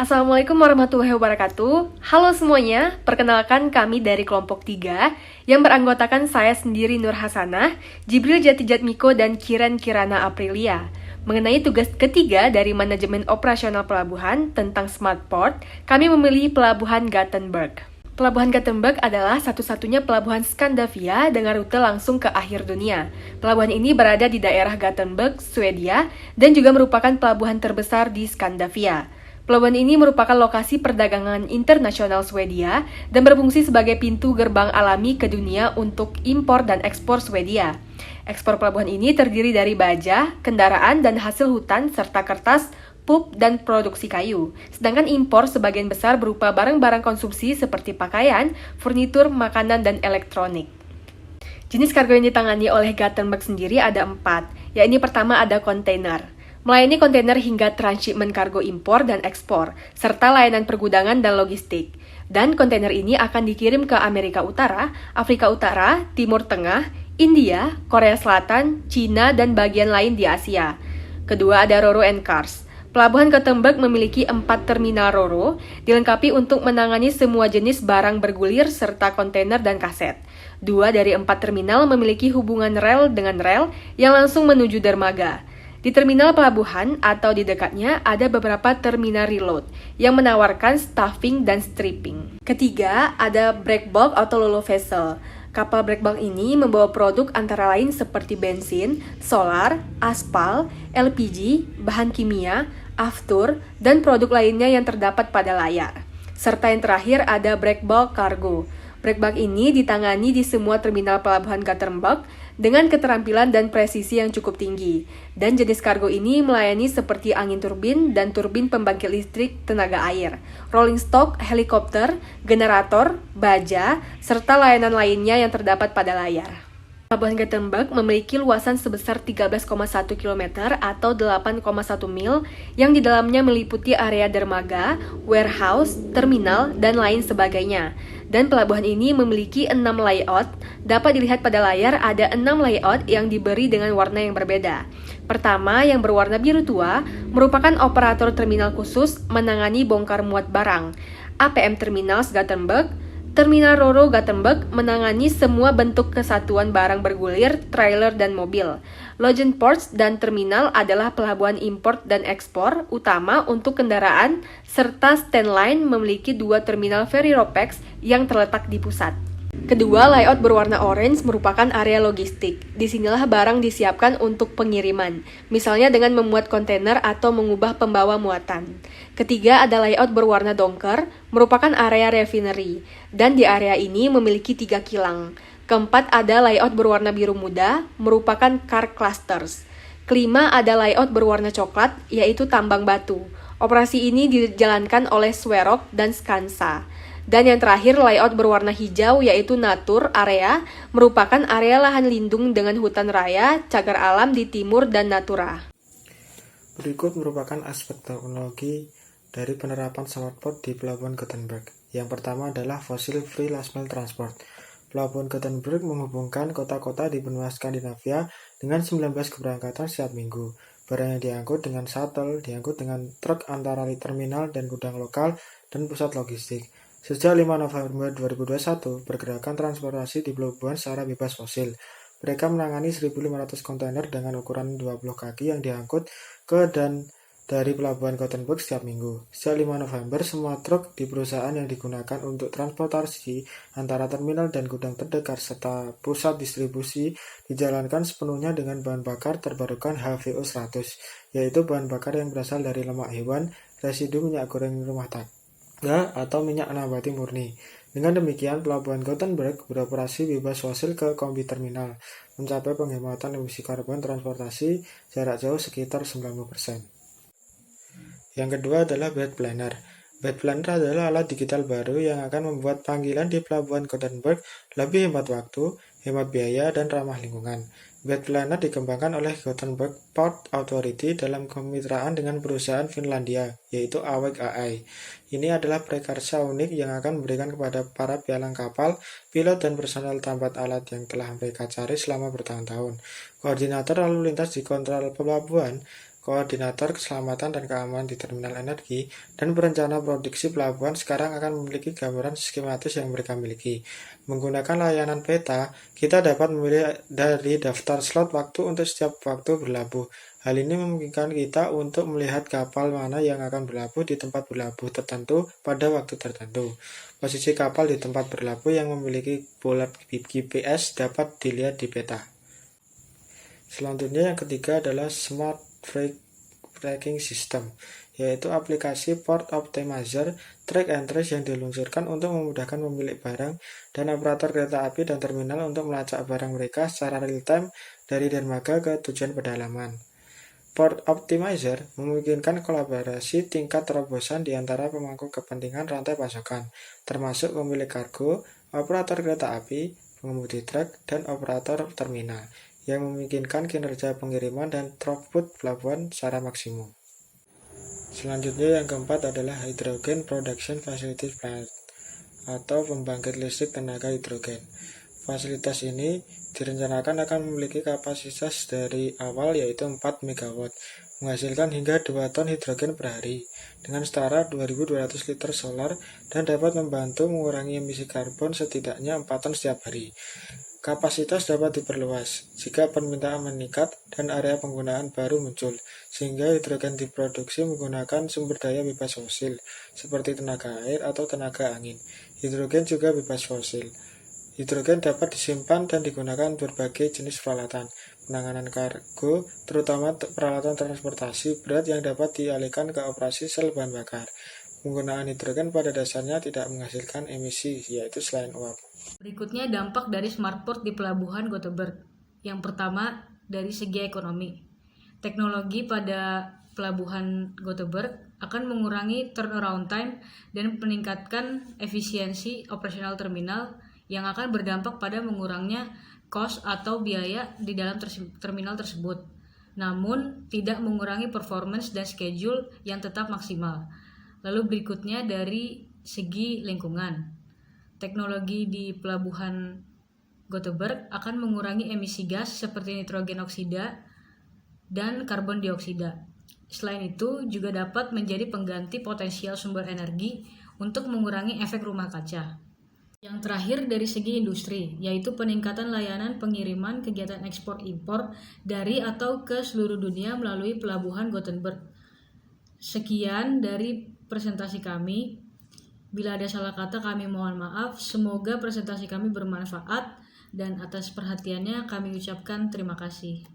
Assalamualaikum warahmatullahi wabarakatuh. Halo semuanya, perkenalkan kami dari kelompok 3 yang beranggotakan saya sendiri Nur Hasanah, Jibril Jatijatmiko, dan Kiran Kirana Aprilia. Mengenai tugas ketiga dari manajemen operasional pelabuhan tentang Smart Port, kami memilih Pelabuhan Gothenburg. Pelabuhan Gothenburg adalah satu-satunya pelabuhan Skandinavia dengan rute langsung ke akhir dunia. Pelabuhan ini berada di daerah Gothenburg, Swedia, dan juga merupakan pelabuhan terbesar di Skandinavia. Pelabuhan ini merupakan lokasi perdagangan internasional Swedia dan berfungsi sebagai pintu gerbang alami ke dunia untuk impor dan ekspor Swedia. Ekspor pelabuhan ini terdiri dari baja, kendaraan, dan hasil hutan, serta kertas, pulp, dan produksi kayu. Sedangkan impor sebagian besar berupa barang-barang konsumsi seperti pakaian, furnitur, makanan, dan elektronik. Jenis kargo yang ditangani oleh Gothenburg sendiri ada 4, yaitu pertama ada kontainer. Melayani kontainer hingga transshipment kargo impor dan ekspor, serta layanan pergudangan dan logistik. Dan kontainer ini akan dikirim ke Amerika Utara, Afrika Utara, Timur Tengah, India, Korea Selatan, Cina, dan bagian lain di Asia. Kedua ada Ro-Ro and Cars. Pelabuhan Gothenburg memiliki 4 terminal Ro-Ro, dilengkapi untuk menangani semua jenis barang bergulir serta kontainer dan kaset. 2 dari 4 terminal memiliki hubungan rel dengan rel yang langsung menuju dermaga. Di terminal pelabuhan atau di dekatnya ada beberapa terminal reload yang menawarkan staffing dan stripping. Ketiga, ada breakbulk atau lolo vessel. Kapal breakbulk ini membawa produk antara lain seperti bensin, solar, aspal, LPG, bahan kimia, aftur, dan produk lainnya yang terdapat pada layar. Serta yang terakhir ada breakbulk cargo. Breakbulk ini ditangani di semua terminal pelabuhan Gothenburg dengan keterampilan dan presisi yang cukup tinggi. Dan jenis kargo ini melayani seperti angin turbin dan turbin pembangkit listrik tenaga air, rolling stock, helikopter, generator, baja, serta layanan lainnya yang terdapat pada layar. Pelabuhan Gothenburg memiliki luasan sebesar 13,1 km atau 8,1 mil yang di dalamnya meliputi area dermaga, warehouse, terminal, dan lain sebagainya. Dan pelabuhan ini memiliki 6 layout. Dapat dilihat pada layar ada 6 layout yang diberi dengan warna yang berbeda. Pertama, yang berwarna biru tua, merupakan operator terminal khusus menangani bongkar muat barang. APM Terminals Gothenburg. Terminal Ro-Ro Gothenburg menangani semua bentuk kesatuan barang bergulir, trailer, dan mobil. Logent Ports dan Terminal adalah pelabuhan import dan ekspor utama untuk kendaraan, serta Stand-Line memiliki 2 terminal ferry Ropex yang terletak di pusat. Kedua, layout berwarna orange merupakan area logistik. Disinilah barang disiapkan untuk pengiriman, misalnya dengan memuat kontainer atau mengubah pembawa muatan. Ketiga, ada layout berwarna dongker, merupakan area refinery, dan di area ini memiliki 3 kilang. Keempat, ada layout berwarna biru muda, merupakan car clusters. Kelima, ada layout berwarna coklat, yaitu tambang batu. Operasi ini dijalankan oleh Swerok dan Skanska. Dan yang terakhir, layout berwarna hijau yaitu Natur area, merupakan area lahan lindung dengan hutan raya, cagar alam di timur, dan Natura. Berikut merupakan aspek teknologi dari penerapan Smart Port di Pelabuhan Gothenburg. Yang pertama adalah Fossil Free Last Mile Transport. Pelabuhan Gothenburg menghubungkan kota-kota di benua Skandinavia dengan 19 keberangkatan setiap minggu. Barang yang diangkut dengan shuttle, diangkut dengan truk antara terminal dan gudang lokal dan pusat logistik. Sejak 5 November 2021, pergerakan transportasi di pelabuhan secara bebas fosil. Mereka menangani 1.500 kontainer dengan ukuran 20 kaki yang diangkut ke dan dari Pelabuhan Gothenburg setiap minggu. Sejak 5 November, semua truk di perusahaan yang digunakan untuk transportasi antara terminal dan gudang terdekat serta pusat distribusi dijalankan sepenuhnya dengan bahan bakar terbarukan HVO 100, yaitu bahan bakar yang berasal dari lemak hewan, residu minyak goreng rumah tangga, atau minyak nabati murni. Dengan demikian, Pelabuhan Gothenburg beroperasi bebas fosil ke kombi terminal, mencapai penghematan emisi karbon transportasi jarak jauh sekitar 90%. Yang kedua adalah Bed Planner. Bed Planner adalah alat digital baru yang akan membuat panggilan di Pelabuhan Gothenburg lebih hemat waktu, hemat biaya, dan ramah lingkungan. Bed Planner dikembangkan oleh Gothenburg Port Authority dalam kemitraan dengan perusahaan Finlandia, yaitu AWEC AI. Ini adalah prakarsa unik yang akan memberikan kepada para pialang kapal, pilot, dan personel tambat alat yang telah mereka cari selama bertahun-tahun. Koordinator lalu lintas di kontrol pelabuhan koordinator keselamatan dan keamanan di terminal energi, dan perencana produksi pelabuhan sekarang akan memiliki gambaran skematis yang mereka miliki. Menggunakan layanan peta, kita dapat memilih dari daftar slot waktu untuk setiap waktu berlabuh. Hal ini memungkinkan kita untuk melihat kapal mana yang akan berlabuh di tempat berlabuh tertentu pada waktu tertentu. Posisi kapal di tempat berlabuh yang memiliki bulat GPS dapat dilihat di peta. Selanjutnya yang ketiga adalah Smart Freight Tracking System, yaitu aplikasi Port Optimizer Track and Trace yang diluncurkan untuk memudahkan pemilik barang dan operator kereta api dan terminal untuk melacak barang mereka secara real-time dari dermaga ke tujuan pedalaman. Port Optimizer memungkinkan kolaborasi tingkat terobosan di antara pemangku kepentingan rantai pasokan, termasuk pemilik kargo, operator kereta api, pengemudi truk, dan operator terminal, yang memungkinkan kinerja pengiriman dan throughput pelabuhan secara maksimum. Selanjutnya yang keempat adalah Hydrogen Production Facility Plant, atau pembangkit listrik tenaga hidrogen. Fasilitas ini direncanakan akan memiliki kapasitas dari awal yaitu 4 MW, menghasilkan hingga 2 ton hidrogen per hari, dengan setara 2.200 liter solar dan dapat membantu mengurangi emisi karbon setidaknya 4 ton setiap hari. Kapasitas dapat diperluas jika permintaan meningkat dan area penggunaan baru muncul, sehingga hidrogen diproduksi menggunakan sumber daya bebas fosil, seperti tenaga air atau tenaga angin. Hidrogen juga bebas fosil. Hidrogen dapat disimpan dan digunakan berbagai jenis peralatan, penanganan kargo, terutama peralatan transportasi berat yang dapat dialihkan ke operasi sel bahan bakar. Penggunaan hidrogen pada dasarnya tidak menghasilkan emisi, yaitu selain uap. Berikutnya dampak dari Smartport di Pelabuhan Gothenburg. Yang pertama, dari segi ekonomi. Teknologi pada Pelabuhan Gothenburg akan mengurangi turnaround time dan meningkatkan efisiensi operasional terminal yang akan berdampak pada mengurangnya cost atau biaya di dalam terminal tersebut. Namun, tidak mengurangi performance dan schedule yang tetap maksimal. Lalu berikutnya dari segi lingkungan. Teknologi di Pelabuhan Gothenburg akan mengurangi emisi gas seperti nitrogen oksida dan karbon dioksida. Selain itu, juga dapat menjadi pengganti potensial sumber energi untuk mengurangi efek rumah kaca. Yang terakhir dari segi industri, yaitu peningkatan layanan pengiriman kegiatan ekspor-impor dari atau ke seluruh dunia melalui Pelabuhan Gothenburg. Sekian dari presentasi kami. Bila ada salah kata kami mohon maaf. Semoga presentasi kami bermanfaat dan atas perhatiannya kami ucapkan terima kasih.